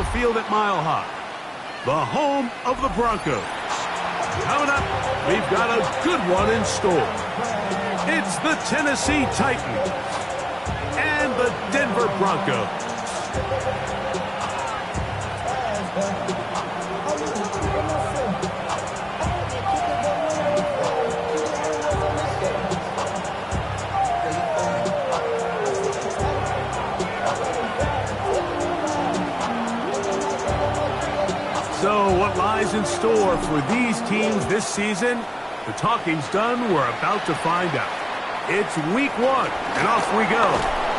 Ford Field at Mile High, the home of the Broncos. Coming up, we've got a good one in store. It's the Tennessee Titans and the Denver Broncos. So what lies in store for these teams this season? The talking's done. We're about to find out. It's week 1, and off we go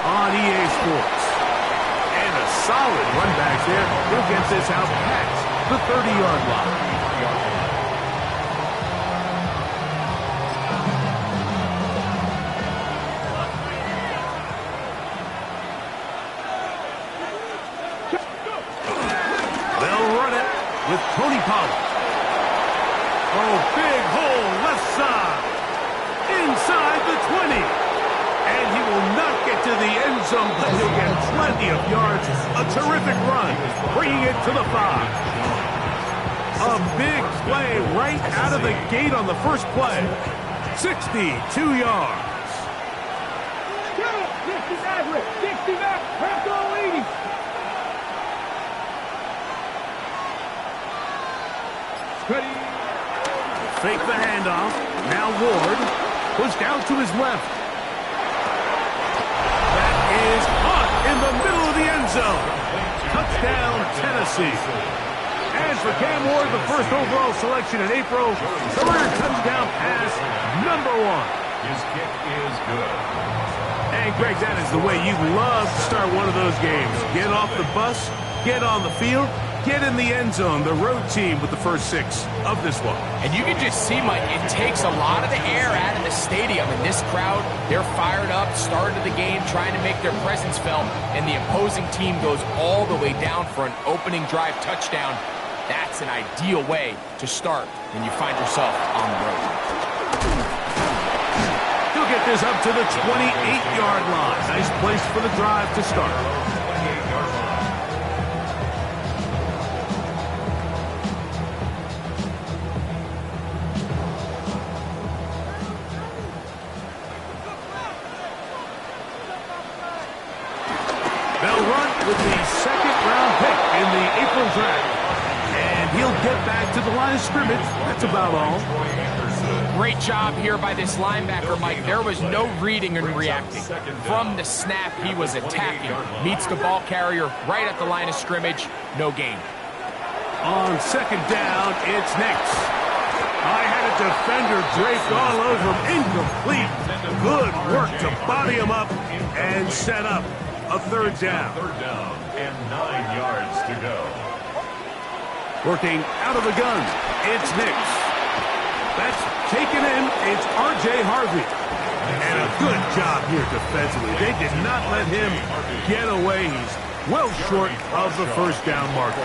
on EA Sports. And a solid run back there. He'll get this out past the 30-yard line. With Tony Pollard. Oh, big hole left side. Inside the 20. And he will not get to the end zone, but he'll get plenty of yards. A terrific run, bringing it to the 5. A big play right out of the gate on the first play. 62 yards. 60 back, half goal leading. Fake the handoff. Now Ward. Pushed out to his left. That is caught in the middle of the end zone. Touchdown, Tennessee. And for Cam Ward, the first overall selection in April, career touchdown pass number 1. His kick is good. And Greg, that is the way you love to start one of those games. Get off the bus, get on the field, get in the end zone. The road team with the first 6 of this one. And you can just see, Mike, it takes a lot of the air out of the stadium. And this crowd, they're fired up, started the game, trying to make their presence felt. And the opposing team goes all the way down for an opening drive touchdown. That's an ideal way to start when you find yourself on the road. He'll get this up to the 28-yard line. Nice place for the drive to start. They'll run with the second-round pick in the April draft. And he'll get back to the line of scrimmage. That's about all. Great job here by this linebacker, Mike. There was no reading and reacting. From the snap, he was attacking. Meets the ball carrier right at the line of scrimmage. No gain. On second down, it's Nix. I had a defender draped all over him. Incomplete. Good work to body him up and set up a third down. Third down and 9 yards to go. Working out of the gun, it's Nix. That's taken in, it's R.J. Harvey. And a good job here defensively. They did not let him get away. He's well short of the first down marker.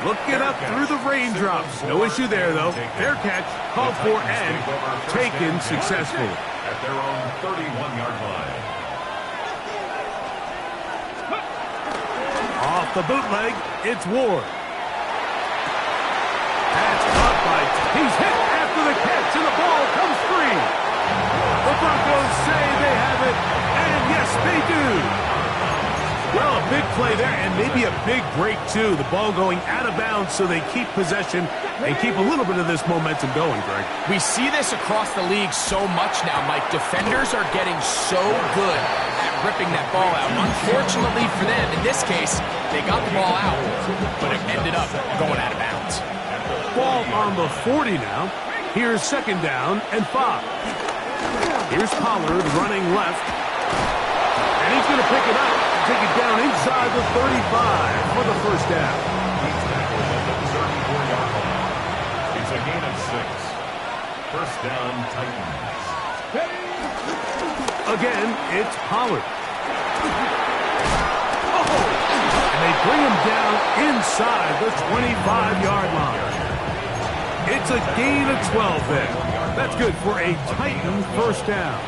Looking up through the raindrops. No issue there, though. Fair catch, called for, and taken successfully. At their own 31-yard line. Off the bootleg, it's Ward. That's caught by... He's hit after the catch, and the ball comes free. The Broncos say they have it, and yes, they do. Well, a big play there, and maybe a big break, too. The ball going out of bounds, so they keep possession and keep a little bit of this momentum going, Greg. We see this across the league so much now, Mike. Defenders are getting so good at ripping that ball out. Unfortunately for them, in this case, they got the ball out, but it ended up going out of bounds. Ball on the 40 now. Here's second down and 5. Here's Pollard running left. And he's going to pick it up. Take it down inside the 35 for the first down. It's a gain of 6. First down, Titans. Again, it's Pollard. And they bring him down inside the 25-yard line. It's a gain of 12 there. That's good for a Titan first down.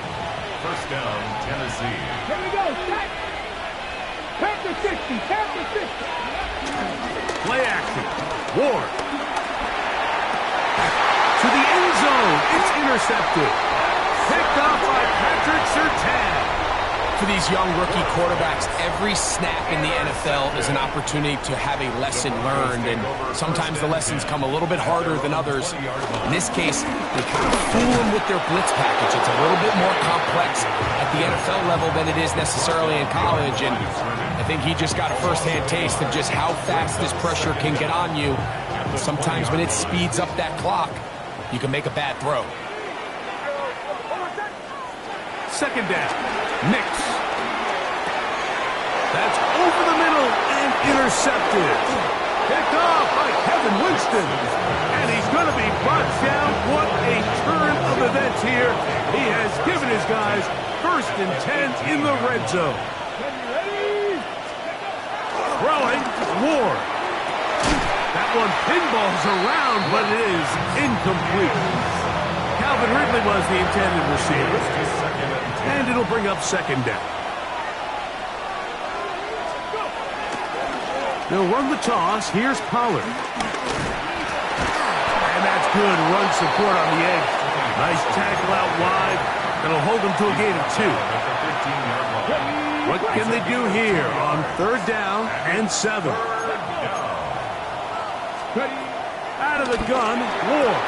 First down, Tennessee. Here we go, 60, count to 60. Play action. Ward. To the end zone. It's intercepted. Picked off by Patrick Surtain. For these young rookie quarterbacks, every snap in the NFL is an opportunity to have a lesson learned, and sometimes the lessons come a little bit harder than others. In this case, they kind of fool them with their blitz package. It's a little bit more complex at the NFL level than it is necessarily in college, and I think he just got a first-hand taste of just how fast this pressure can get on you. Sometimes when it speeds up that clock, you can make a bad throw. Second down. Nix. That's over the middle and intercepted. Picked off by Kevin Winston. And he's going to be brought down. What a turn of events here. He has given his guys 1st and 10 in the red zone. Throwing, Ward. That one pinballs around, but it is incomplete. Calvin Ridley was the intended receiver. And it'll bring up second down. They'll run the toss. Here's Pollard. And that's good run support on the edge. Nice tackle out wide. That'll hold them to a gain of 2. What can they do here on 3rd down and 7? Out of the gun, Ward.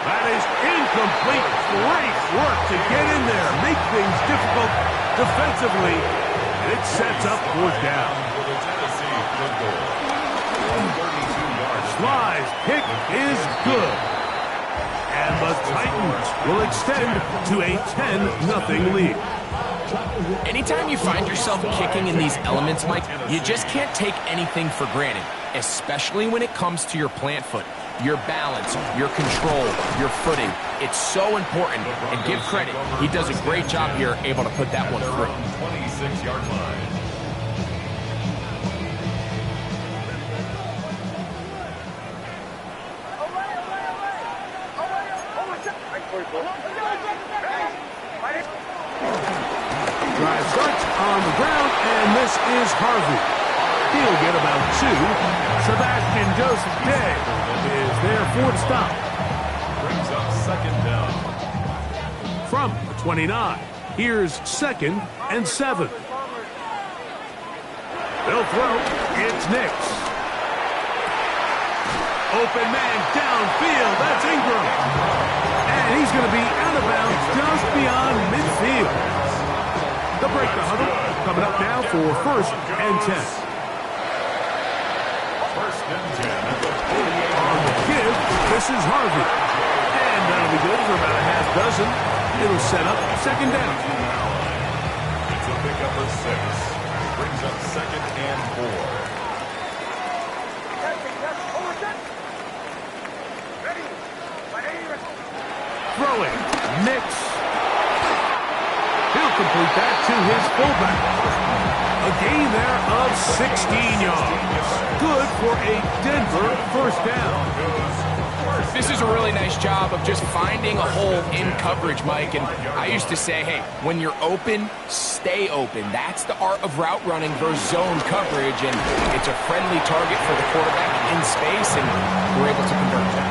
That is incomplete. Great work to get in there. Make things difficult defensively. And it sets up 4th down. Sly's kick is good. And the Titans will extend to a 10-0 lead. Anytime you find yourself kicking in these elements, Mike, you just can't take anything for granted, especially when it comes to your plant foot. Your balance, your control, your footing. It's so important, and give credit. He does a great job here, able to put that one through. 26-yard line. Drive starts on the ground, and this is Harvey. He'll get about 2. Sebastian Joseph Day is their 4th stop. Brings up second down. From the 29, here's 2nd and 7. They'll throw. It's Nix. Open man downfield. That's Ingram. And he's going to be out of bounds just beyond midfield. They'll break the huddle. Coming up now for 1st and 10. 1st and 10. On the give, this is Harvey. And that'll be good for about a half dozen. It'll set up 2nd down. It's a pickup of 6. Brings up 2nd and 4. Throwing. Nix. He'll complete that to his fullback. A gain there of 16 yards. Good for a Denver 1st down. This is a really nice job of just finding a hole in coverage, Mike. And I used to say, hey, when you're open, stay open. That's the art of route running versus zone coverage. And it's a friendly target for the quarterback in space, and we're able to convert that.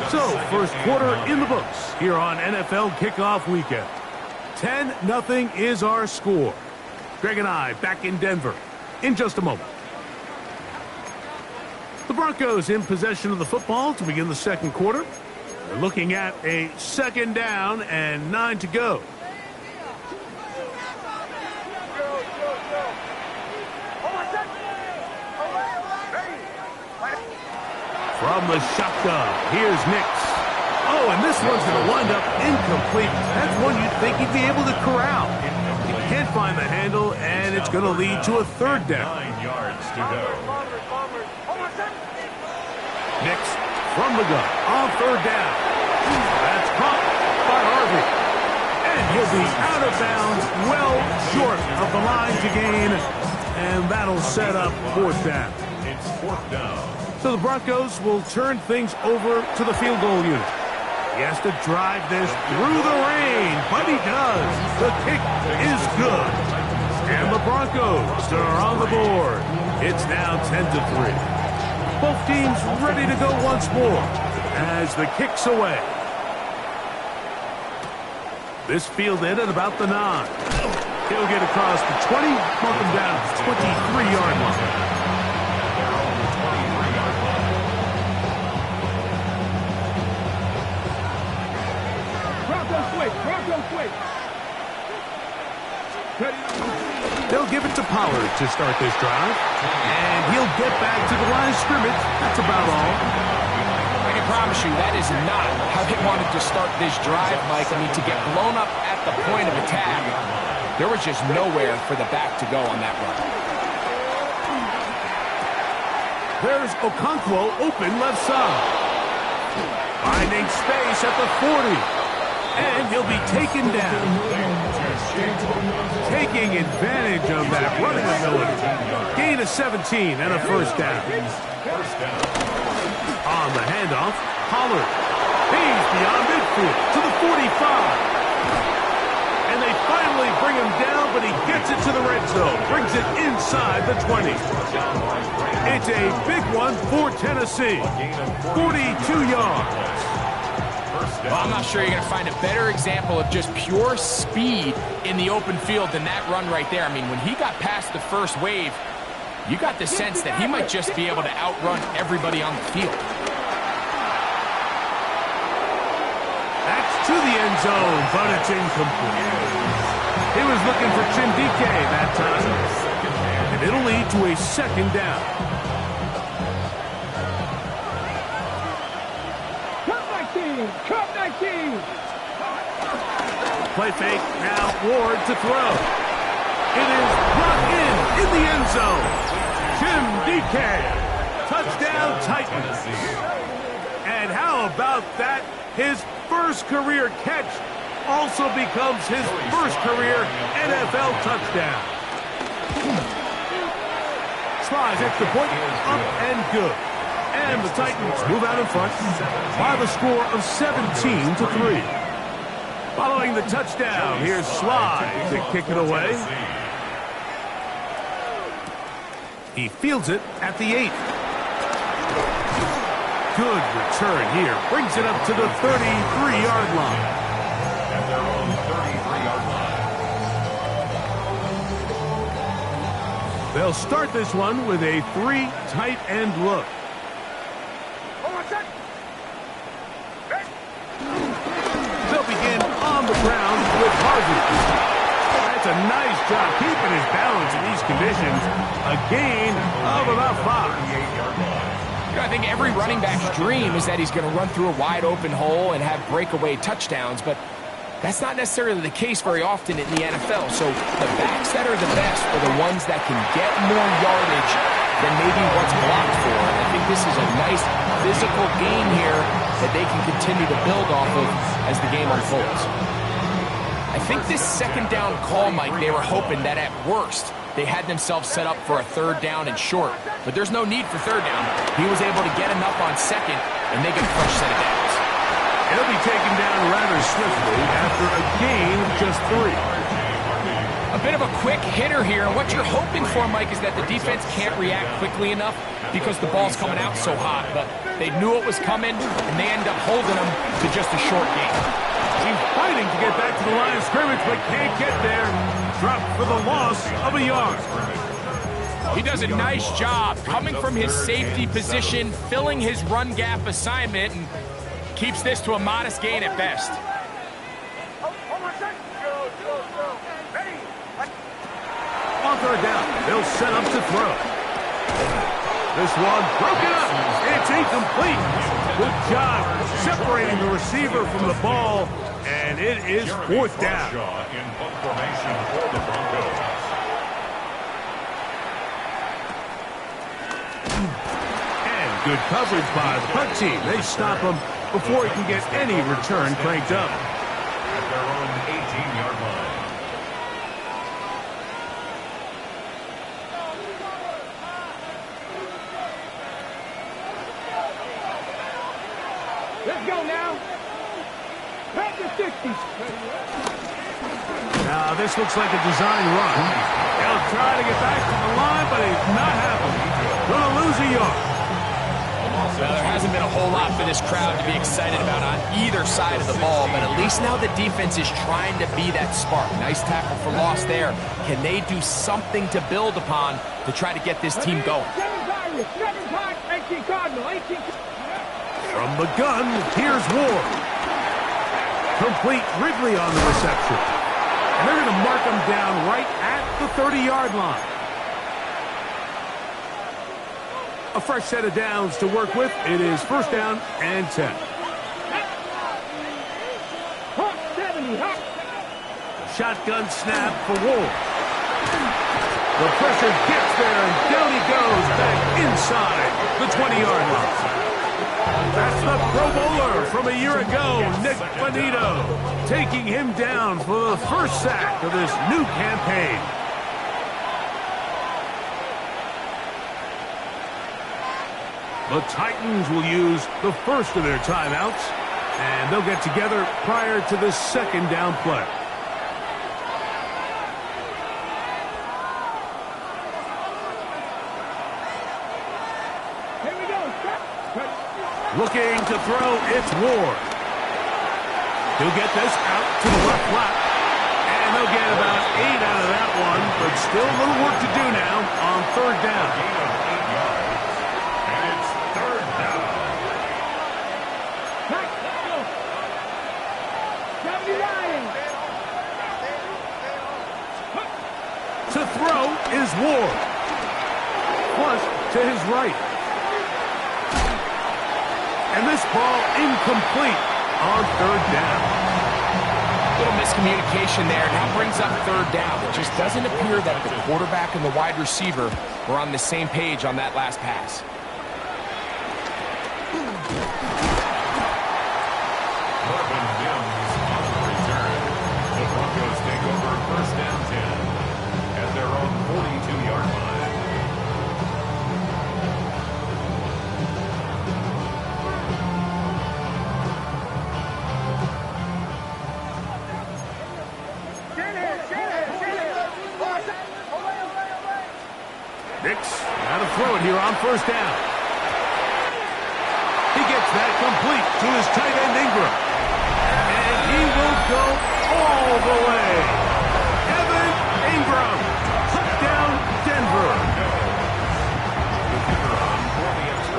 So, 1st quarter in the books here on NFL Kickoff Weekend. 10-0 is our score. Greg and I back in Denver in just a moment. The Broncos in possession of the football to begin the 2nd quarter. We're looking at a 2nd down and 9 to go. From the shotgun, here's Nix. Oh, and this one's going to wind up incomplete. That's one you'd think he'd be able to corral. He can't find the handle, and it's going to lead to a 3rd down. 9 yards to go. Nix from the gun on 3rd down. That's caught by Harvey. And he'll be out of bounds, well short of the line to gain. And that'll set up 4th down. It's 4th down. So the Broncos will turn things over to the field goal unit. He has to drive this through the rain, but he does. The kick is good. And the Broncos are on the board. It's now 10-3. Both teams ready to go once more as the kick's away. This fielded at about the 9. He'll get across the 20, mark him down to the 23-yard line. Bronco switch. They'll give it to Pollard to start this drive. And he'll get back to the line of scrimmage. That's about all. I can promise you that is not how they wanted to start this drive, Mike. I mean, to get blown up at the point of attack, there was just nowhere for the back to go on that run. There's Okonkwo open left side. Finding space at the 40. And he'll be taken down. Taking advantage of that running ability. Gain of 17 and a first down. On the handoff, Pollard. He's beyond midfield to the 45. And they finally bring him down, but he gets it to the red zone. Brings it inside the 20. It's a big one for Tennessee. 42 yards. Well, I'm not sure you're going to find a better example of just pure speed in the open field than that run right there. I mean, when he got past the first wave, you got the sense that he might just be able to outrun everybody on the field. That's to the end zone, but it's incomplete. He was looking for Chindike that time, and it'll lead to a second down. Cup 19. Play fake, now Ward to throw. It is brought in the end zone. Chindike, touchdown Titans. And how about that? His first career catch also becomes his first career NFL touchdown. Slides extra point, up and good. And the Titans move out in front by the score of 17-3. Following the touchdown, here's Sly to kick it away. He fields it at the 8. Good return here. Brings it up to the 33-yard line. At their own 33-yard line. They'll start this one with a 3 tight end look. They'll begin on the ground with Harvey. That's a nice job keeping his balance in these conditions. A gain of about 5. I think every running back's dream is that he's going to run through a wide open hole and have breakaway touchdowns, but that's not necessarily the case very often in the NFL. So the backs that are the best are the ones that can get more yardage than maybe what's blocked for. And I think this is a nice physical gain here that they can continue to build off of as the game unfolds. I think this second down call, Mike, they were hoping that at worst they had themselves set up for a third down and short. But there's no need for third down. He was able to get enough on second and make a fresh set of downs. He'll be taken down rather swiftly after a gain of just 3. A bit of a quick hitter here. What you're hoping for, Mike, is that the defense can't react quickly enough because the ball's coming out so hot. But they knew it was coming, and they end up holding him to just a short gain. He's fighting to get back to the line of scrimmage, but can't get there. Dropped for the loss of a yard. He does a nice job coming from his safety position, filling his run gap assignment, and keeps this to a modest gain at best. On third down, they'll set up to throw. This one broken up. It's incomplete. Good job separating the receiver from the ball, and it is fourth down. In punt formation for the Broncos. And good coverage by the punt team. They stop him before he can get any return cranked up. At their own 18-yard line. Let's go now. Back to 60. Now, this looks like a design run. He'll try to get back to the line, but he's not happy. Gonna lose a yard. Well, there hasn't been a whole lot for this crowd to be excited about on either side of the ball, but at least now the defense is trying to be that spark. Nice tackle for loss there. Can they do something to build upon to try to get this team going? From the gun, here's Ward. Complete Wrigley on the reception. And they're going to mark him down right at the 30-yard line. A fresh set of downs to work with. It is first down and 10. Shotgun snap for Ward. The pressure gets there, and down he goes back inside the 20-yard line. That's the Pro Bowler from a year ago, Nick Bonito, taking him down for the first sack of this new campaign. The Titans will use the first of their timeouts, and they'll get together prior to the second down play. Looking to throw, it's Ward. He'll get this out to the left flat. And they'll get about 8 out of that one, but still a little work to do now on third down. And it's third down. To throw is Ward. Plus to his right. And this ball incomplete on third down. Little miscommunication there. Now brings up third down. It just doesn't appear that the quarterback and the wide receiver were on the same page on that last pass. Marvin Mims on the return. The Broncos take over first down 10 at their own 42-yard line. Nix, got to throw it here on first down. He gets that complete to his tight end Ingram. And he will go all the way. Evan Ingram, touchdown Denver.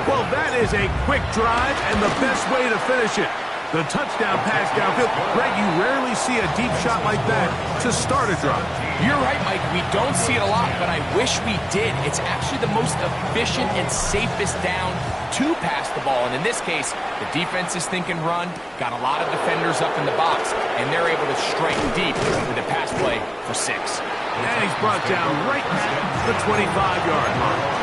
Well, that is a quick drive and the best way to finish it. The touchdown pass downfield. Greg, you rarely see a deep shot like that to start a drive. You're right, Mike. We don't see it a lot, but I wish we did. It's actually the most efficient and safest down to pass the ball. And in this case, the defense is thinking run, got a lot of defenders up in the box, and they're able to strike deep with a pass play for 6. And he's brought down right at the 25-yard line.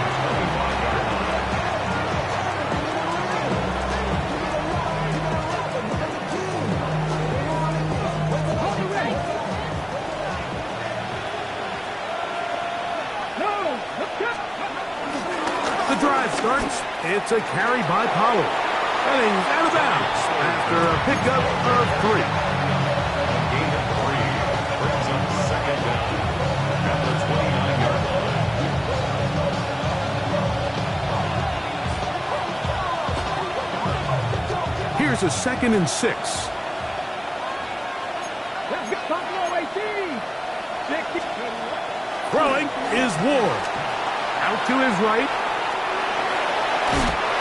The drive starts. It's a carry by Pollard. And he's out of bounds after a pickup of 3. Gain of 3 brings up second down at the 29-yard line. Here's a 2nd and 6. Throwing is Ward. Out to his right.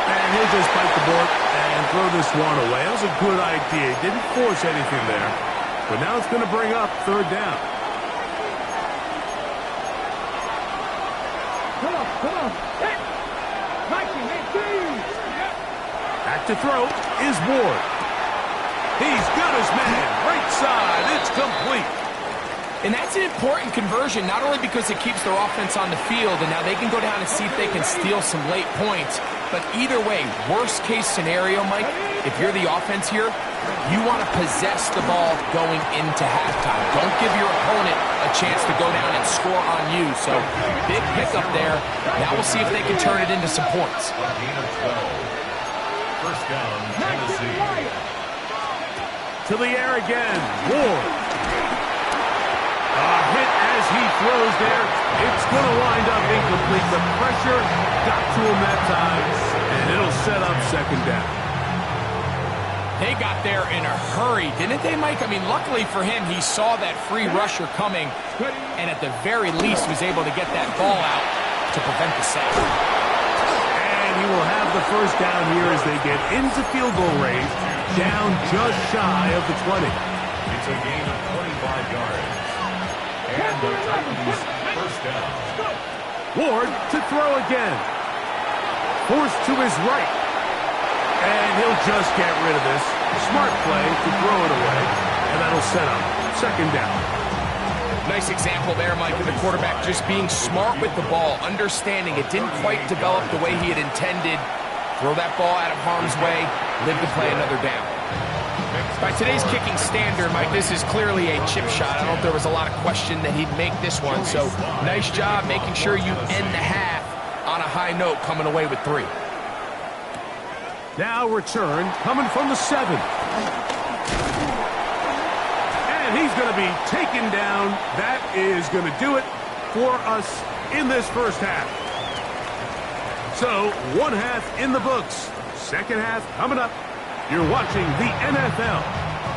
And he'll just bite the board and throw this one away. That was a good idea. He didn't force anything there. But now it's going to bring up third down. Come on. Hey. Mikey, Back to throw is Ward. He's got his man. Right side. It's complete. And that's an important conversion, not only because it keeps their offense on the field, and now they can go down and see if they can steal some late points. But either way, worst case scenario, Mike, if you're the offense here, you want to possess the ball going into halftime. Don't give your opponent a chance to go down and score on you. So big pickup there. Now we'll see if they can turn it into some points. Gain of 12. First down, Tennessee. To the air again. Ward. throws there. It's going to wind up incomplete. The pressure got to him that time, and it'll set up second down. They got there in a hurry, didn't they, Mike? I mean, luckily for him, he saw that free rusher coming, and at the very least was able to get that ball out to prevent the sack. And he will have the first down here as they get into field goal range, down just shy of the 20. It's a gain of 25 yards. And the Titans first down. Ward to throw again. Forced to his right. And he'll just get rid of this. Smart play to throw it away. And that'll set up second down. Nice example there, Mike, of the quarterback just being smart with the ball, understanding it didn't quite develop the way he had intended. Throw that ball out of harm's way, live to play another down. By today's kicking standard, Mike, this is clearly a chip shot. I don't know if there was a lot of question that he'd make this one. So nice job making sure you end the half on a high note, coming away with 3. Now return coming from the 7. And he's going to be taken down. That is going to do it for us in this first half. So one half in the books. Second half coming up. You're watching the NFL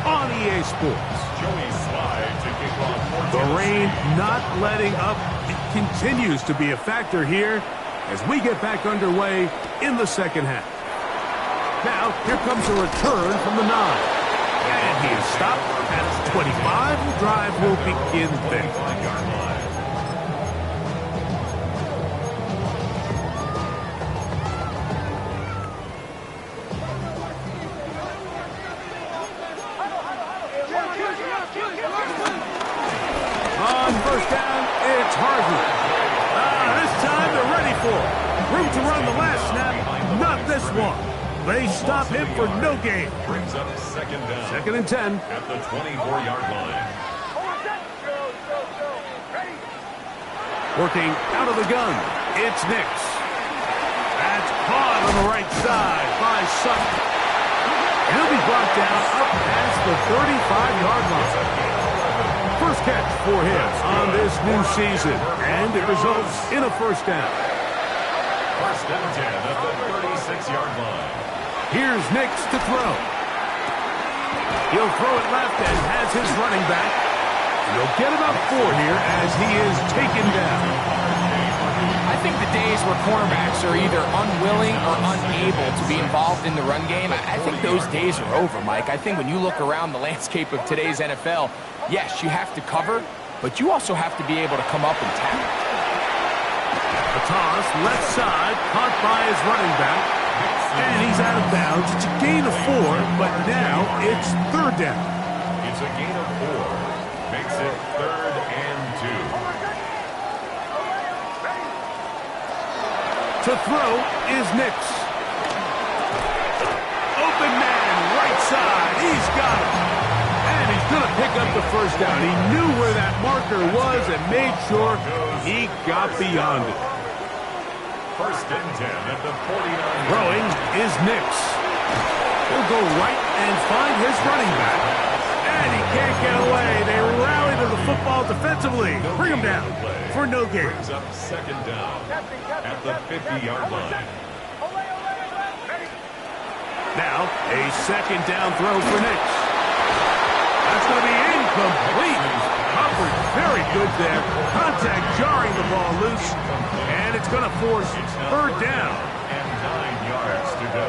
on EA Sports. Joey Slye to kick off. The rain not letting up. It continues to be a factor here as we get back underway in the second half. Now, here comes a return from the 9. And he is stopped at 25. The drive will begin there. On first down, it's Harvey. This time they're ready for it. Room to run the last snap, not this one. They stop him for no gain. Brings up second down. Second and 10. At the 24-yard line. Working out of the gun, it's Nix. That's caught on the right side by Sutton. He'll be brought down up past the 35-yard line. First catch for him on this new season, and it results in a first down. First and 10 at the 36-yard line. Here's Nix to throw. He'll throw it left and has his running back. He'll get about 4 here as he is taken down. I think the days where cornerbacks are either unwilling or unable to be involved in the run game, I think those days are over, Mike. I think when you look around the landscape of today's NFL, yes, you have to cover, but you also have to be able to come up and tackle. A toss, left side, caught by his running back. And he's out of bounds. It's a gain of 4, but now it's third down. It's a gain of 4. Makes it third and 2. To throw is Nix. Open man, right side. He's got it. And he's going to pick up the first down. He knew where that marker was and made sure he got beyond it. First and 10 at the 49. Throwing is Nix. He'll go right and find his running back. And he can't get away. They rally to the football defensively. Bring him down for no gain. Brings up second down at the 50-yard line. Now, a second down throw for Nix. That's going to be incomplete. Covered very good there. Contact jarring the ball loose. And it's going to force third down. And 9 yards to go.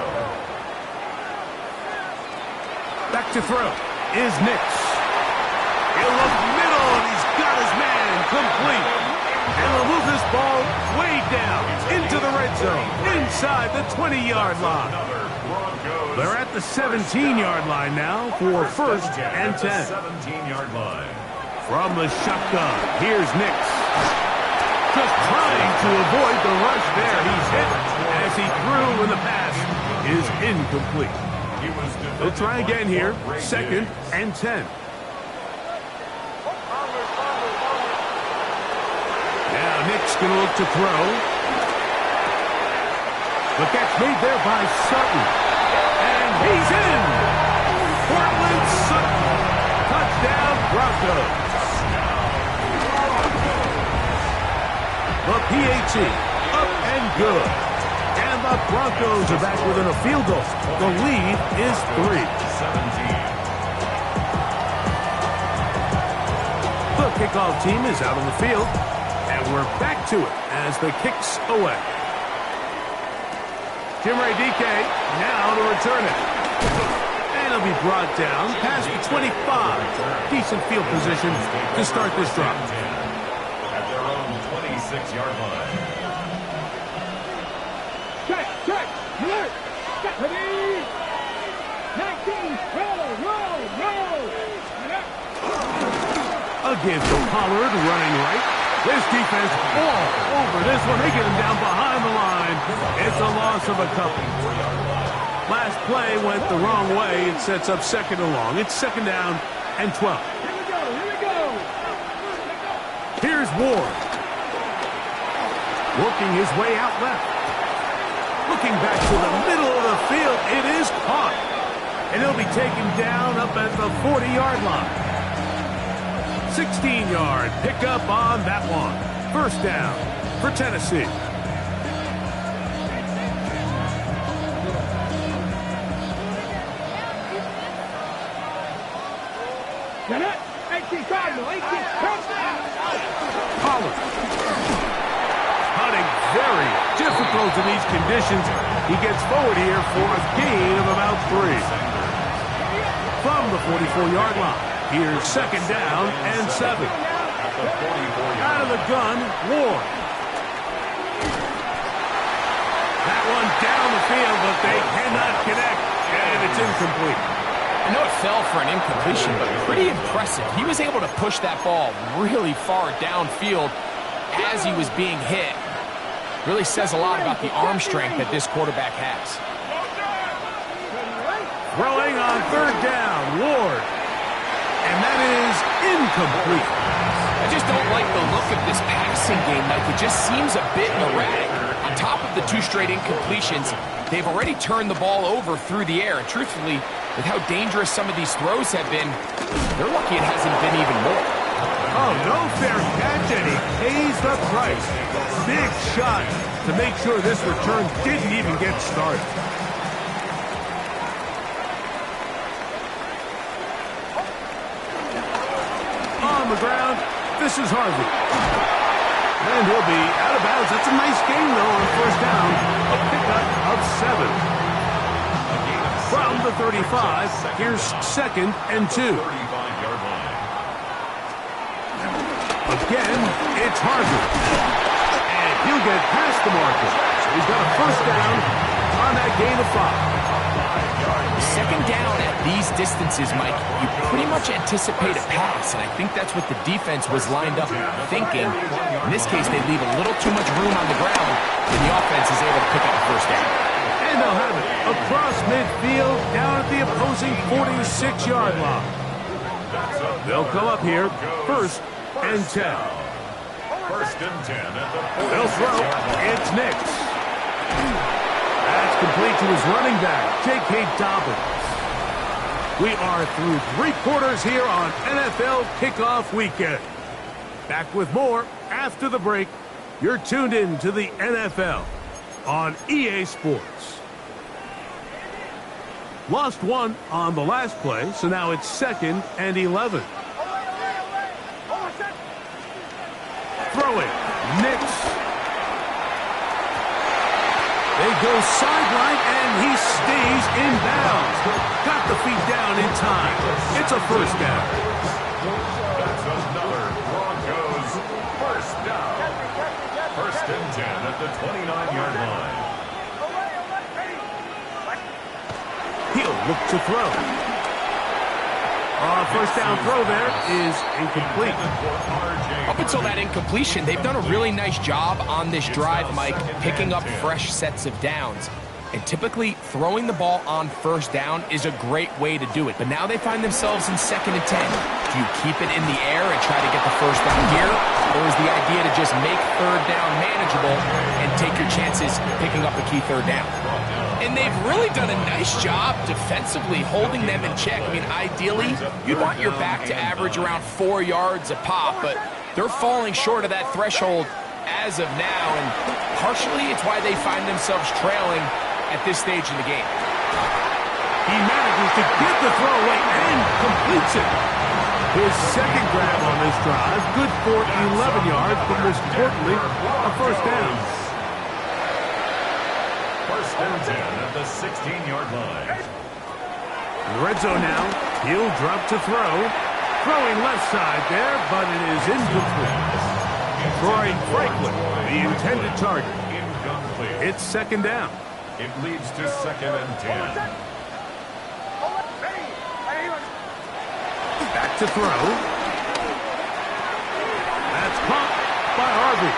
Back to throw is Nix. He'll look middle, and he's got his man complete. And he'll move this ball way down into the red zone, inside the 20-yard line. They're at the 17-yard line now for first and 10. 17-yard line. From the shotgun, here's Nix. Just trying to avoid the rush there. He's hit as he threw when the pass is incomplete. They'll try again here, second and 10. Now Nick's going to look to throw. The catch made there by Sutton. And he's in! Portland Sutton. Touchdown, Broncos. JT, up and good. And the Broncos are back within a field goal. The lead is 3. 17. The kickoff team is out on the field, and we're back to it as the kick's away. Jimray DK now to return it. And it'll be brought down past the 25. Decent field position to start this drive. At their own 26-yard line. Check, check, alert, get ready. 19, roll. A give to Pollard running right. This defense all over this one. They get him down behind the line. It's a loss of a couple. Last play went the wrong way. It sets up second and long. It's second down and 12. Here we go. Here's Ward. Working his way out left. Looking back to the middle of the field. It is caught. And he'll be taken down up at the 40-yard line. 16-yard pickup on that one. First down for Tennessee. Get it. 18 Cardinal, 18 Pollard. Hunting very difficult in these conditions. He gets forward here for a gain of about 3. From the 44-yard line. Here's second down and 7. Out of the gun, Ward. That one down the field, but they cannot connect, and it's incomplete. I know it fell for an incompletion, but pretty impressive. He was able to push that ball really far downfield as he was being hit. Really says a lot about the arm strength that this quarterback has. Throwing on third down, Ward. And that is incomplete. I just don't like the look of this passing game, Mike. It just seems a bit erratic. On top of the 2 straight incompletions, they've already turned the ball over through the air. And truthfully, with how dangerous some of these throws have been, they're lucky it hasn't been even more. Oh, no fair catch, and he pays the price. Big shot to make sure this return didn't even get started. On the ground, this is Harvey. And he'll be out of bounds. That's a nice gain, though, on first down. A pickup of 7. From the 35, here's second and 2. 35-yard line. Again, it's Harvey. And he'll get past the marker. He's got a first down on that gain of 5. Second down at these distances, Mike, you pretty much anticipate a pass, and I think that's what the defense was lined up thinking. In this case, they leave a little too much room on the ground, and the offense is able to pick up a first down. And they'll have it across midfield down at the opposing 46-yard line. They'll come up here, first and 10. First and 10 at the 46-yard line. They'll throw. It's Nix. That's complete to his running back, J.K. Dobbins. We are through 3 quarters here on NFL Kickoff Weekend. Back with more after the break. You're tuned in to the NFL on EA Sports. Lost 1 on the last play, so now it's second and 11. Throwing, Nix. They go sideline, and he stays in bounds. Got the feet down in time. It's a first down. That's another Broncos first down. First and 10 at the 29-yard line. He'll look to throw. First down throw there is incomplete. Up until that incompletion, they've done a really nice job on this drive, Mike, picking up fresh sets of downs. And typically, throwing the ball on first down is a great way to do it. But now they find themselves in second and 10. Do you keep it in the air and try to get the first down here? Or is the idea to just make third down manageable and take your chances picking up a key third down? And they've really done a nice job defensively holding them in check. I mean, ideally, you'd want your back to average around 4 yards a pop, but they're falling short of that threshold as of now, and partially it's why they find themselves trailing at this stage in the game. He manages to get the throwaway and completes it. His second grab on this drive, good for 11 yards, but most importantly, a first down. First and 10 at the 16-yard line. Red zone now. He'll drop to throw. Throwing left side there, but it is incomplete. Troy Franklin, the intended target. Incomplete. It's second down. It leads to second and 10. Back to throw. That's caught by Harvey.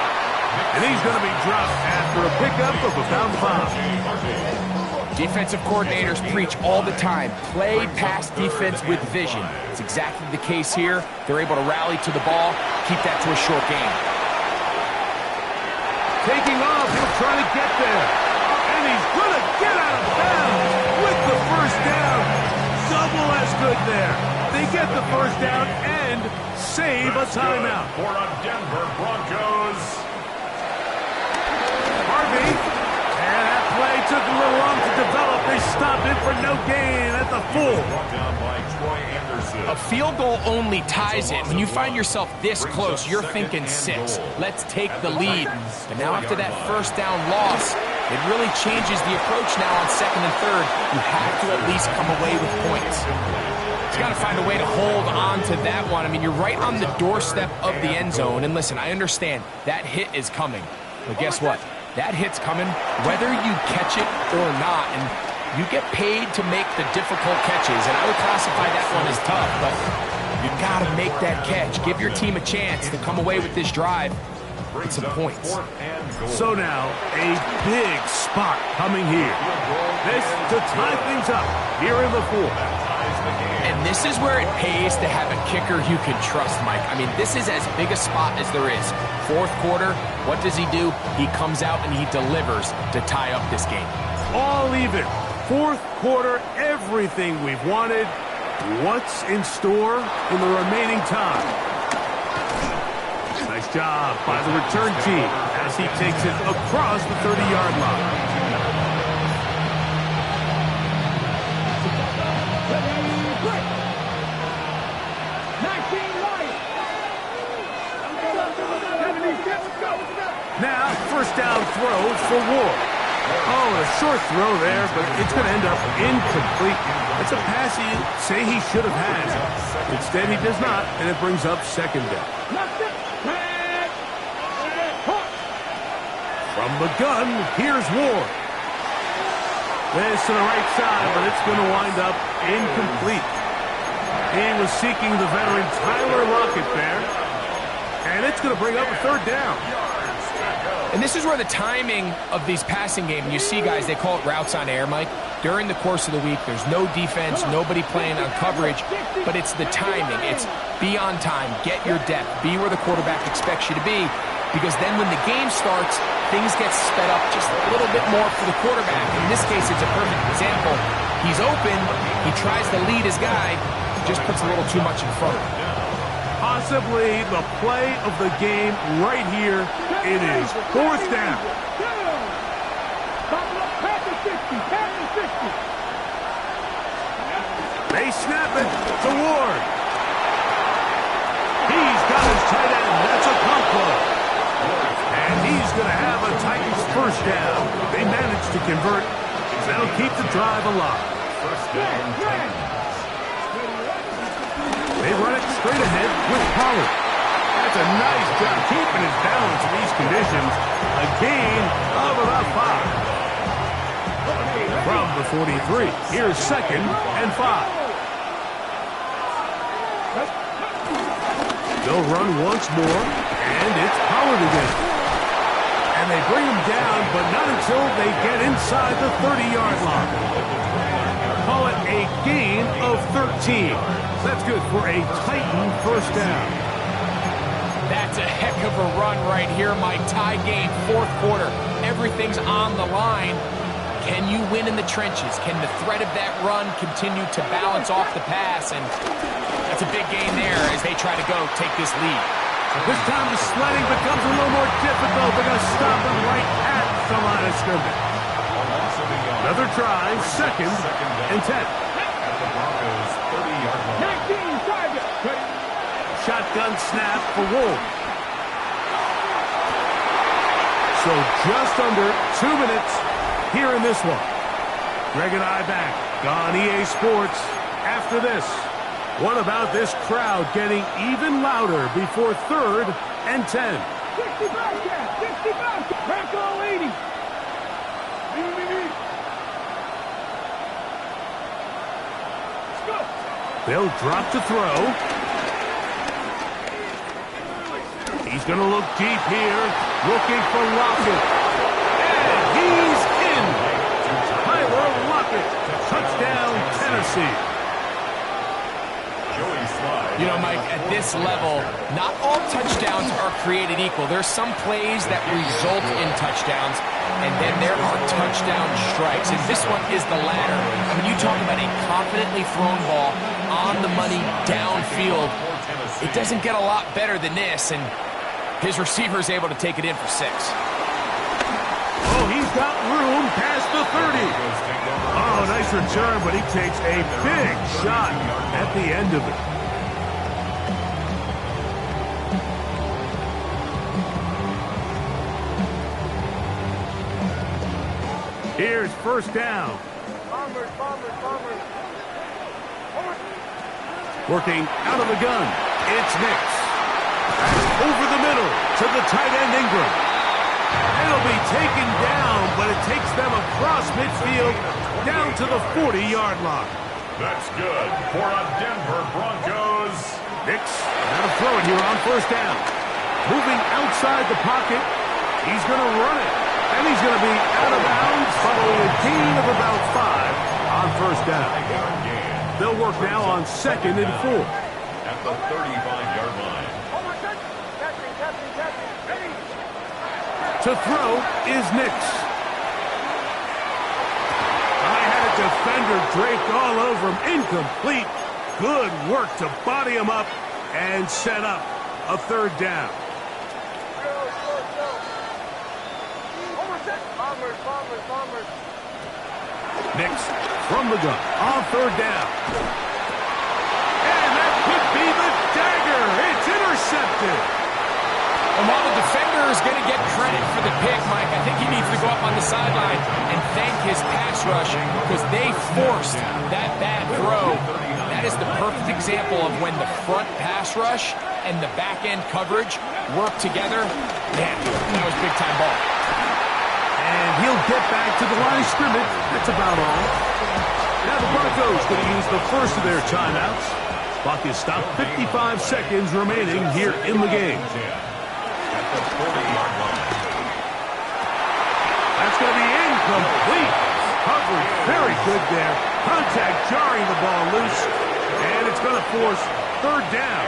And he's going to be dropped after a pickup of about 5. Defensive coordinators preach all the time, play pass defense with vision. It's exactly the case here. They're able to rally to the ball, keep that to a short game. Taking off, he'll try to get there. And he's going to get out of bounds with the first down. Double as good there. They get the first down and save a timeout. For the Denver Broncos. Harvey. And that play took a little long to develop. They stopped it for no gain at the 4. Brought down by Troy Anderson. A field goal only ties it. When you find yourself this close, you're thinking 6. Let's take the lead. But now after that first down loss, it really changes the approach now on second and third. You have to at least come away with points. He's got to find a way to hold on to that one. I mean, you're right on the doorstep of the end zone. And listen, I understand that hit is coming. But guess what? That hit's coming whether you catch it or not. And you get paid to make the difficult catches. And I would classify that one as tough. But you got to make that catch. Give your team a chance to come away with this drive with some points. So now, a big spot coming here. This to tie things up here in the 4th. And this is where it pays to have a kicker you can trust, Mike. I mean, this is as big a spot as there is. 4th quarter, what does he do? He comes out and he delivers to tie up this game. All even. 4th quarter, everything we've wanted. What's in store in the remaining time? Nice job by the return team as he takes it across the 30-yard line. Now, first down throw for Ward. Oh, a short throw there, but it's going to end up incomplete. It's a pass he'd say he should have had. Instead, he does not, and it brings up second down. From the gun, here's Ward. This to the right side, but it's going to wind up incomplete. He was seeking the veteran Tyler Lockett there, and it's going to bring up a third down. And this is where the timing of these passing games, you see guys, they call it routes on air, Mike. During the course of the week, there's no defense, nobody playing on coverage, but it's the timing. It's be on time, get your depth, be where the quarterback expects you to be, because then when the game starts, things get sped up just a little bit more for the quarterback. In this case, it's a perfect example. He's open, he tries to lead his guy, just puts a little too much in front of him. Possibly the play of the game right here. It is 4th down. They snap it to Ward. He's got his tight end. That's a pump play. And he's going to have a Titans first down. They managed to convert. That'll keep the drive alive. First down, Titans. They run it straight ahead with Pollard. That's a nice job keeping his balance in these conditions. A gain of about 5. From the 43, here's second and 5. They'll run once more, and it's Pollard again. And they bring him down, but not until they get inside the 30-yard line. Call it a gain of 13. That's good for a Titan first down. That's a heck of a run right here, Mike. Tie game, 4th quarter. Everything's on the line. Can you win in the trenches? Can the threat of that run continue to balance off the pass? And that's a big gain there as they try to go take this lead. This time the sledding becomes a little more difficult. They're going to stop him right at the line of scrimmage. Another try, second and 10. At the Broncos' 30-yard line. 19, target. Shotgun snap for Wolf. So just under 2 minutes here in this one. Greg and I back on EA Sports after this. What about this crowd getting even louder before third and 10? 65 cap, 65 cap. Bronco 80. Let's go. They'll drop to throw. He's going to look deep here, looking for Lockett. And he's in. Tyler Lockett, touchdown Tennessee. You know, Mike, at this level, not all touchdowns are created equal. There's some plays that result in touchdowns, and then there are touchdown strikes. And this one is the latter. I mean, you talk about a confidently thrown ball on the money downfield. It doesn't get a lot better than this, and his receiver is able to take it in for 6. Oh, he's got room past the 30. Oh, nice return, but he takes a big shot at the end of it. Here's first down. Bombers. Working out of the gun. It's Nix. Over the middle to the tight end Ingram. It'll be taken down, but it takes them across midfield down to the 40-yard line. That's good for a Denver Broncos. Nix out of throwing here on first down. Moving outside the pocket. He's going to run it. And he's going to be out of bounds following a gain of about 5 on first down. They'll work now on second and 4. At the 35-yard line. To throw is Nix. I had a defender draped all over him. Incomplete. Good work to body him up and set up a third down. Bombers. Nix from the gun on third down. And that could be the dagger. It's intercepted. And while the defender is going to get credit for the pick, Mike, I think he needs to go up on the sideline and thank his pass rush because they forced that bad throw. That is the perfect example of when the front pass rush and the back end coverage work together. Man, that was big-time ball. And he'll get back to the line of scrimmage. That's about all. Now the Broncos going to use the first of their timeouts. Clock is stopped. 55 seconds remaining here in the game. At the 40-yard line. That's going to be incomplete. Coverage very good there. Contact jarring the ball loose. And it's going to force third down.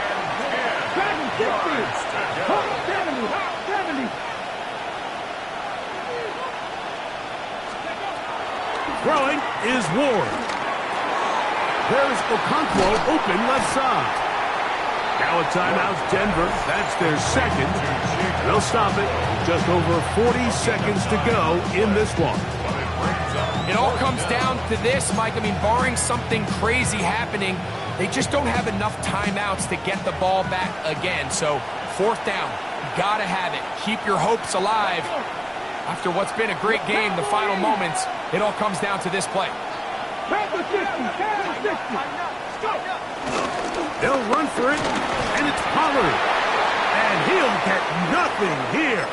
70. Throwing is Ward. There's Okonkwo open left side. Now a timeout, Denver. That's their second. They'll stop it. Just over 40 seconds to go in this one. It all comes down to this, Mike. I mean, barring something crazy happening, they just don't have enough timeouts to get the ball back again. So, fourth down. Gotta have it. Keep your hopes alive. After what's been a great game, the final moments, it all comes down to this play. They'll run for it, and it's Pollard. And he'll get nothing here.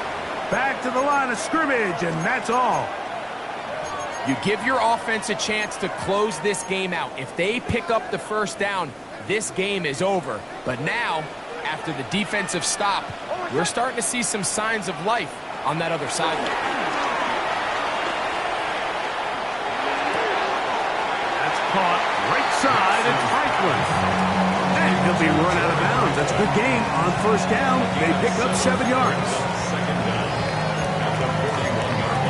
Back to the line of scrimmage, and that's all. You give your offense a chance to close this game out. If they pick up the first down, this game is over. But now, after the defensive stop, we're starting to see some signs of life on that other side. That's caught right side, and Franklin. And he'll be run out of bounds. That's a good game on first down. They pick up 7 yards. Second down at the 41-yard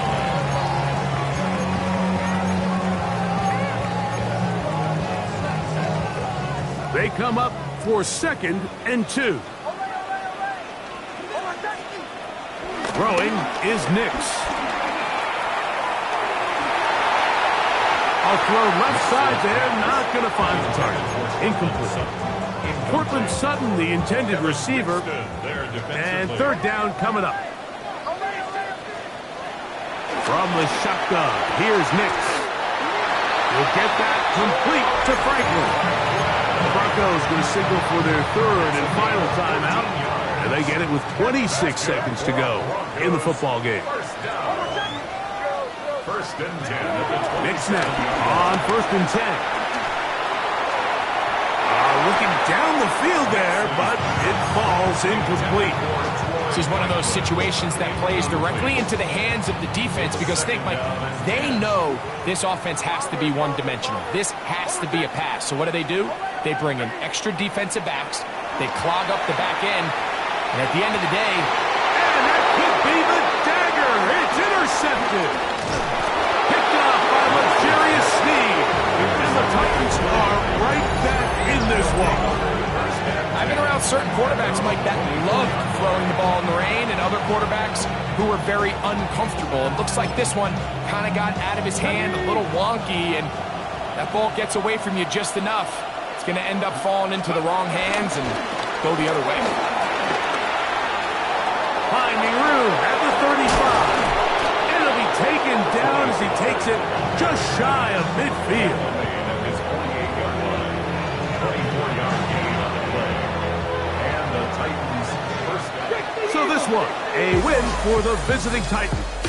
line. They come up for second and 2. Throwing is Nix. A throw left side there, not going to find the target. Incomplete. Cortland Sutton, the intended receiver. And third down coming up. From the shotgun, here's Nix. We'll get that complete to Franklin. The Broncos going to signal for their third and final timeout. And they get it with 26 seconds to go in the football game. First and 10 at the 20. Nix now on first and 10. Looking down the field there, but it falls incomplete. This is one of those situations that plays directly into the hands of the defense because think, Mike, they know this offense has to be one-dimensional. This has to be a pass. So what do? They bring in extra defensive backs. They clog up the back end. And at the end of the day... And that could be the dagger. It's intercepted. Picked up by luxurious Snead. And the Titans are right back in this one. I've been around certain quarterbacks, Mike, that loved throwing the ball in the rain and other quarterbacks who were very uncomfortable. It looks like this one kind of got out of his hand, a little wonky, and that ball gets away from you just enough. It's going to end up falling into the wrong hands and go the other way. Finding room at the 35. And it'll be taken down as he takes it just shy of midfield. So this one, a win for the visiting Titans.